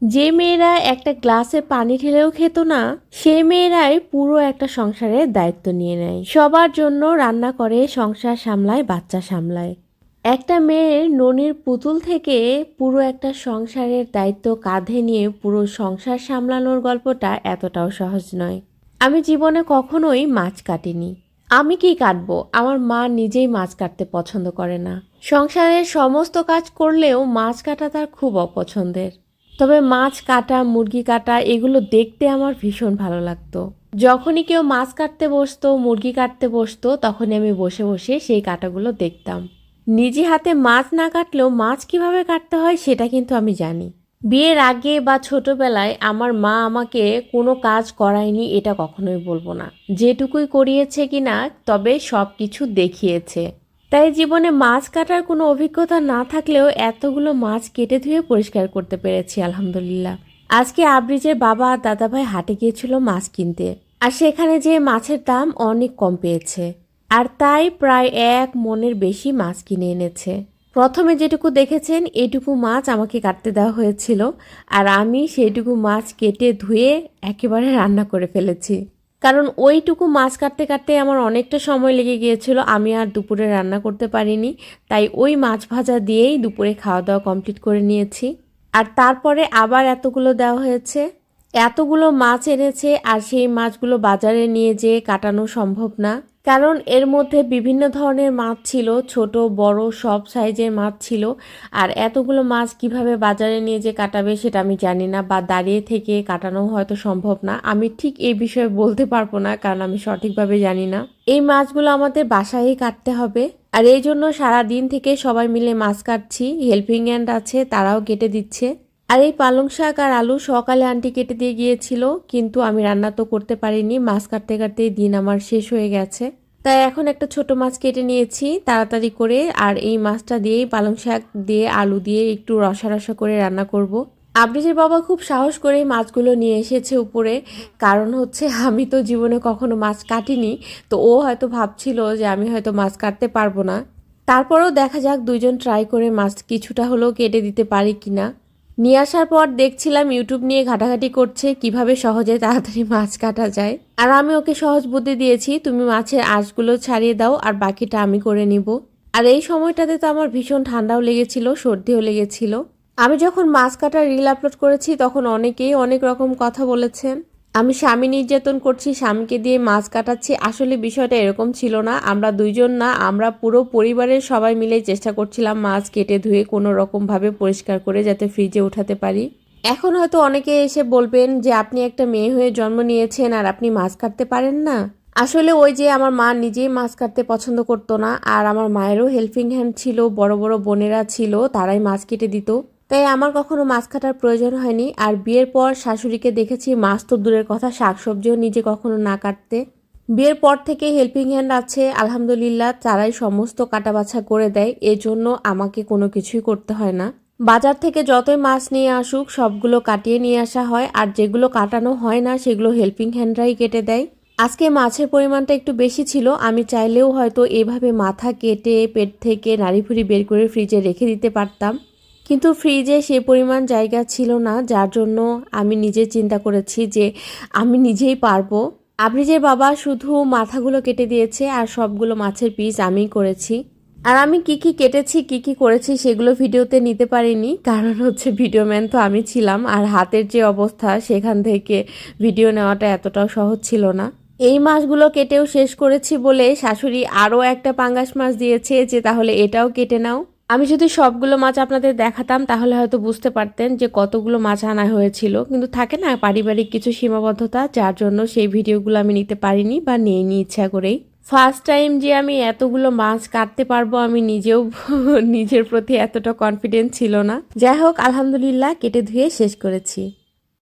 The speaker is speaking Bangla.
যে মেয়েরা একটা গ্লাসে পানি ঢেলেও খেত না, সেই মেয়েরাই পুরো একটা সংসারের দায়িত্ব নিয়ে নেয়। সবার জন্য রান্না করে, সংসার সামলায়, বাচ্চা সামলায়। একটা মেয়ের ননির পুতুল থেকে পুরো একটা সংসারের দায়িত্ব কাঁধে নিয়ে পুরো সংসার সামলানোর গল্পটা এতটাও সহজ নয়। আমি জীবনে কখনোই মাছ কাটিনি। আমি কি কাটবো? আমার মা নিজেই মাছ কাটতে পছন্দ করে না। সংসারের সমস্ত কাজ করলেও মাছ কাটা তার খুব অপছন্দের। তবে মাছ কাটা, মুরগি কাটা এগুলো দেখতে আমার ভীষণ ভালো লাগতো। যখনই কেউ মাছ কাটতে বসতো, মুরগি কাটতে বসতো, তখনই আমি বসে বসে সেই কাটাগুলো দেখতাম। নিজে হাতে মাছ না কাটলেও মাছ কিভাবে কাটতে হয় সেটা কিন্তু আমি জানি। বিয়ের আগে বা ছোটবেলায় আমার মা আমাকে কোনো কাজ করায়নি এটা কখনোই বলবো না। যেটুকুই করিয়েছে কিনা তবে সব কিছু দেখিয়েছে। তাই জীবনে মাছ কাটার কোনো অভিজ্ঞতা না থাকলেও এতগুলো মাছ কেটে ধুয়ে পরিষ্কার করতে পেরেছি আলহামদুলিল্লাহ। আজকে আবরিজের বাবা আর দাদাভাই হাটে গিয়েছিল মাছ কিনতে, আর সেখানে যে মাছের দাম অনেক কম পেয়েছে, আর তাই প্রায় 1 মণের বেশি মাছ কিনে এনেছে। প্রথমে যেটুকু দেখেছেন এইটুকু মাছ আমাকে কাটতে দেওয়া হয়েছিল, আর আমি সেইটুকু মাছ কেটে ধুয়ে একেবারে রান্না করে ফেলেছি। কারণ ওইটুকু মাছ কাটতে কাটতে আমার অনেকটা সময় লেগে গিয়েছিল, আমি আর দুপুরে রান্না করতে পারিনি। তাই ওই মাছ ভাজা দিয়েই দুপুরে খাওয়া দাওয়া কমপ্লিট করে নিয়েছি। আর তারপরে আবার এতগুলো দেওয়া হয়েছে। এতগুলো মাছ এনেছে, আর সেই মাছগুলো বাজারে নিয়ে যেয়ে কাটানো সম্ভব না। কারণ এর মধ্যে বিভিন্ন ধরনের মাছ ছিল, ছোট বড় সব সাইজের মাছ ছিল। আর এতগুলো মাছ কিভাবে বাজারে নিয়ে যে কাটাবে সেটা আমি জানি না, বা দাঁড়িয়ে থেকে কাটানো হয়তো সম্ভব না। আমি ঠিক এই বিষয়ে বলতে পারবো না, কারণ আমি সঠিকভাবে জানি না। এই মাছগুলো আমাদের বাসায়ই কাটতে হবে, আর এই জন্য সারা দিন থেকে সবাই মিলে মাছ কাটছি। হেল্পিং হ্যান্ড আছে, তারাও কেটে দিচ্ছে। আর এই পালং শাক আর আলু সকালে আন্টি কেটে দিয়ে গিয়েছিল, কিন্তু আমি রান্না তো করতে পারিনি। মাছ কাটতে কাটতেই দিন আমার শেষ হয়ে গেছে। তাই এখন একটা ছোট মাছ কেটে নিয়েছি তাড়াতাড়ি করে, আর এই মাছটা দিয়েই পালং শাক দিয়ে আলু দিয়ে একটু রসা রসা করে রান্না করব। আবরিজের বাবা খুব সাহস করে মাছগুলো নিয়ে এসেছে উপরে, কারণ হচ্ছে আমি তো জীবনে কখনো মাছ কাটিনি। তো ও হয়তো ভাবছিল যে আমি হয়তো মাছ কাটতে পারবো না। তারপরেও দেখা যাক, দুইজন ট্রাই করে মাছ কিছুটা হলেও কেটে দিতে পারি কিনা। নিয়ে আসার পর দেখছিলাম ইউটিউব নিয়ে ঘাটাঘাটি করছে কিভাবে সহজে তাড়াতাড়ি মাছ কাটা যায়। আর আমি ওকে সহজ বুদ্ধি দিয়েছি, তুমি মাছের আঁশগুলো ছাড়িয়ে দাও আর বাকিটা আমি করে নিব। আর এই সময়টাতে তো আমার ভীষণ ঠান্ডাও লেগেছিল, সর্দিও লেগেছিল। আমি যখন মাছ কাটার রিল আপলোড করেছি তখন অনেকেই অনেক রকম কথা বলেছেন। আমি স্বামী নির্যাতন করছি, স্বামীকে দিয়ে মাছ কাটাচ্ছি। আসলে বিষয়টা এরকম ছিল না। আমরা দুইজন না, আমরা পুরো পরিবারের সবাই মিলে চেষ্টা করছিলাম মাছ কেটে ধুয়ে কোনো রকম ভাবে পরিষ্কার করে যাতে ফ্রিজে উঠাতে পারি। এখন হয়তো অনেকে এসে বলবেন যে আপনি একটা মেয়ে হয়ে জন্ম নিয়েছেন আর আপনি মাছ কাটতে পারেন না। আসলে ওই যে আমার মা নিজেই মাছ কাটতে পছন্দ করতো না, আর আমার মায়েরও হেল্পিং হ্যান্ড ছিল, বড় বড় বোনেরা ছিল, তারাই মাছ কেটে দিত। তাই আমার কখনো মাছ কাটার প্রয়োজন হয়নি। আর বিয়ের পর শাশুড়িকে দেখেছি মাছ তো দূরের কথা, শাকসবজিও নিজে কখনো না কাটতে। বিয়ের পর থেকে হেল্পিং হ্যান্ড আছে আলহামদুলিল্লাহ, তারাই সমস্ত কাটাবাছা করে দেয়, এজন্য আমাকে কোনো কিছুই করতে হয় না। বাজার থেকে যতই মাছ নিয়ে আসুক সবগুলো কাটিয়ে নিয়ে আসা হয়, আর যেগুলো কাটানো হয় না সেগুলো হেল্পিং হ্যান্ডরাই কেটে দেয়। আজকে মাছের পরিমাণটা একটু বেশি ছিল, আমি চাইলেও হয়তো এভাবে মাথা কেটে পেট থেকে নাড়িভুড়ি বের করে ফ্রিজে রেখে দিতে পারতাম, কিন্তু ফ্রিজে সে পরিমাণ জায়গা ছিল না, যার জন্য আমি নিজে চিন্তা করেছি যে আমি নিজেই পারবো। আবরিজের বাবা শুধু মাথাগুলো কেটে দিয়েছে, আর সবগুলো মাছের পিস আমিই করেছি। আর আমি কি কি কেটেছি কি কি করেছি সেগুলো ভিডিওতে নিতে পারিনি, কারণ হচ্ছে ভিডিও ম্যান তো আমি ছিলাম, আর হাতের যে অবস্থা সেখান থেকে ভিডিও নেওয়াটা এতটাও সহজ ছিল না। এই মাছগুলো কেটেও শেষ করেছি বলে শাশুড়ি আরও একটা পাঙ্গাস মাছ দিয়েছে যে তাহলে এটাও কেটে নাও। আমি যদি সবগুলো মাছ আপনাদের দেখাতাম তাহলে হয়তো বুঝতে পারতেন যে কতগুলো মাছ আনা হয়েছিল, কিন্তু থাকে না পারিবারিক কিছু সীমাবদ্ধতা, যার জন্য সেই ভিডিওগুলো আমি নিতে পারিনি বা নিইনি ইচ্ছা করেই। ফার্স্ট টাইম যে আমি এতগুলো মাছ কাটতে পারবো আমি নিজেও নিজের প্রতি এতটা কনফিডেন্স ছিল না। যাই হোক আলহামদুলিল্লাহ কেটে ধুয়ে শেষ করেছি।